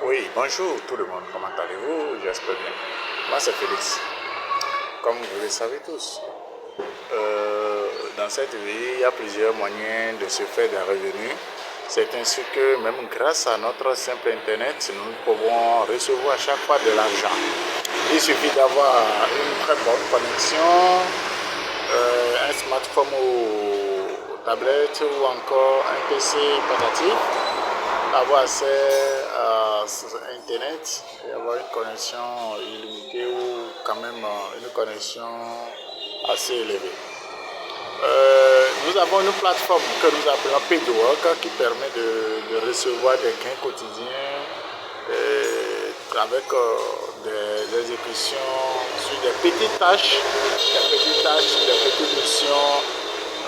Oui, bonjour tout le monde, comment allez-vous? J'espère bien. Moi c'est Félix. Comme vous le savez tous, dans cette vie, il y a plusieurs moyens de se faire des revenus. C'est ainsi que même grâce à notre simple internet, nous pouvons recevoir chaque fois de l'argent. Il suffit d'avoir une très bonne connexion, un smartphone ou tablette ou encore un PC portatif, avoir accès à internet et avoir une connexion illimitée ou quand même une connexion assez élevée. Nous avons une plateforme que nous appelons PayDoWork qui permet de recevoir des gains quotidiens avec des exécutions sur des petites tâches, des petites missions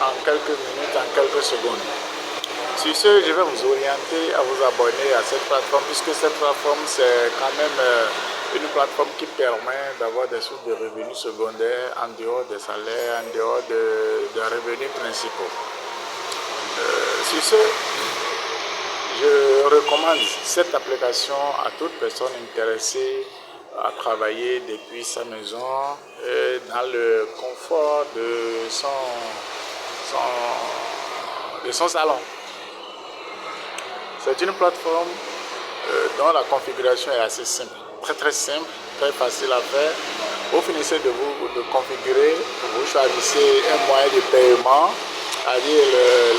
en quelques minutes, en quelques secondes. Sur ce, je vais vous orienter à vous abonner à cette plateforme puisque cette plateforme c'est quand même une plateforme qui permet d'avoir des sources de revenus secondaires en dehors des salaires, en dehors des revenus principaux. Sur ce, je recommande cette application à toute personne intéressée à travailler depuis sa maison et dans le confort de son salon. C'est une plateforme dont la configuration est assez simple, très simple, très facile à faire. Vous finissez de configurer, vous choisissez un moyen de paiement, c'est-à-dire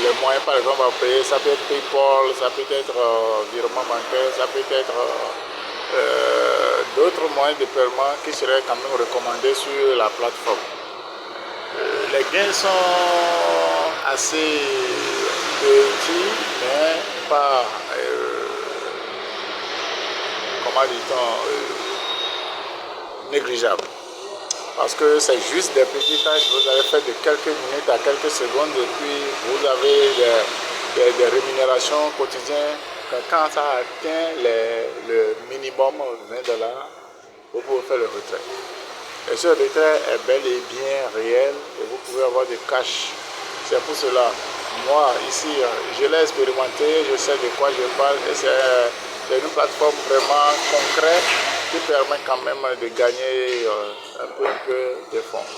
le moyen par exemple à payer, ça peut être PayPal, ça peut être virement bancaire, ça peut être d'autres moyens de paiement qui seraient quand même recommandés sur la plateforme. Les gains sont assez petits, mais pas, comment dit-on, négligeable. Parce que c'est juste des petites tâches, vous avez fait de quelques minutes à quelques secondes et puis vous avez des rémunérations quotidiennes. Quand ça atteint le minimum $20, vous pouvez faire le retrait. Et ce retrait est bel et bien réel et vous pouvez avoir du cash. C'est pour cela, moi ici, je l'ai expérimenté, je sais de quoi je parle et c'est une plateforme vraiment concrète qui permet quand même de gagner un peu de fonds.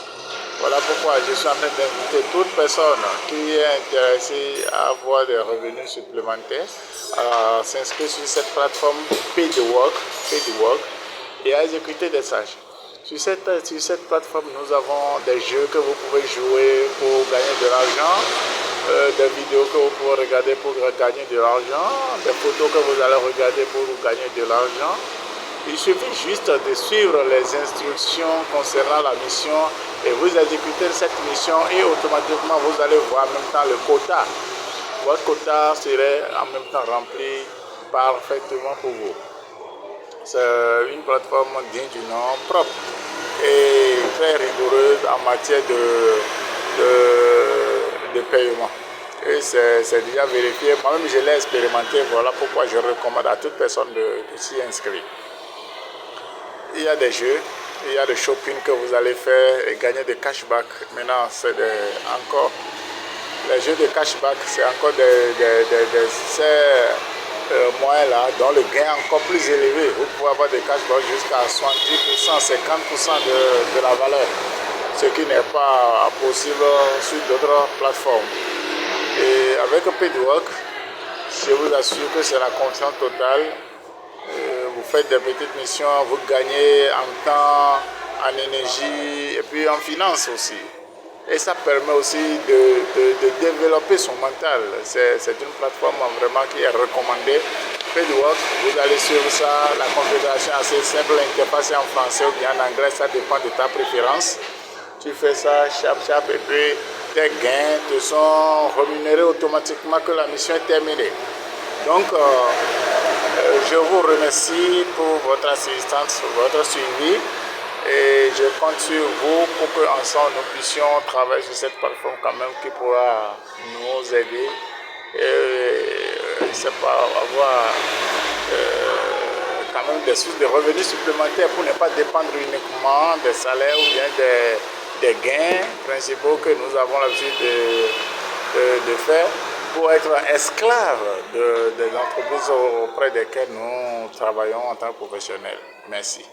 Voilà pourquoi je suis en train d'inviter toute personne qui est intéressée à avoir des revenus supplémentaires à s'inscrire sur cette plateforme PayDoWork et à exécuter des tâches. Sur cette plateforme, nous avons des jeux que vous pouvez jouer pour gagner de l'argent, des vidéos que vous pouvez regarder pour gagner de l'argent, des photos que vous allez regarder pour gagner de l'argent. Il suffit juste de suivre les instructions concernant la mission et vous exécutez cette mission et automatiquement vous allez voir en même temps le quota. Votre quota serait en même temps rempli parfaitement pour vous. C'est une plateforme digne du nom, propre et très rigoureuse en matière de paiement. Et c'est déjà vérifié. Moi-même, je l'ai expérimenté. Voilà pourquoi je recommande à toute personne de s'y inscrire. Il y a des jeux, il y a des shopping que vous allez faire et gagner des cashbacks. Maintenant, c'est encore les jeux de cashback, c'est encore moyens là, dont le gain est encore plus élevé. Vous pouvez avoir des cashbacks jusqu'à 70%, 50% de la valeur, ce qui n'est pas possible sur d'autres plateformes. Et avec PayDoWork, je vous assure que c'est la confiance totale. Vous faites des petites missions, vous gagnez en temps, en énergie et puis en finance aussi. Et ça permet aussi de développer son mental. C'est une plateforme vraiment qui est recommandée. PayDoWork, vous allez suivre ça, la configuration est assez simple, l'interface est en français ou bien en anglais, ça dépend de ta préférence. Tu fais ça, chap, et puis tes gains te sont rémunérés automatiquement que la mission est terminée. Donc, je vous remercie pour votre assistance, votre suivi. Et je compte sur vous pour qu'ensemble nous puissions travailler sur cette plateforme quand même qui pourra nous aider et je sais pas, avoir quand même des sources de revenus supplémentaires pour ne pas dépendre uniquement des salaires ou bien des gains principaux que nous avons l'habitude de faire. pour être esclave des entreprises auprès desquelles nous travaillons en tant que professionnels. Merci.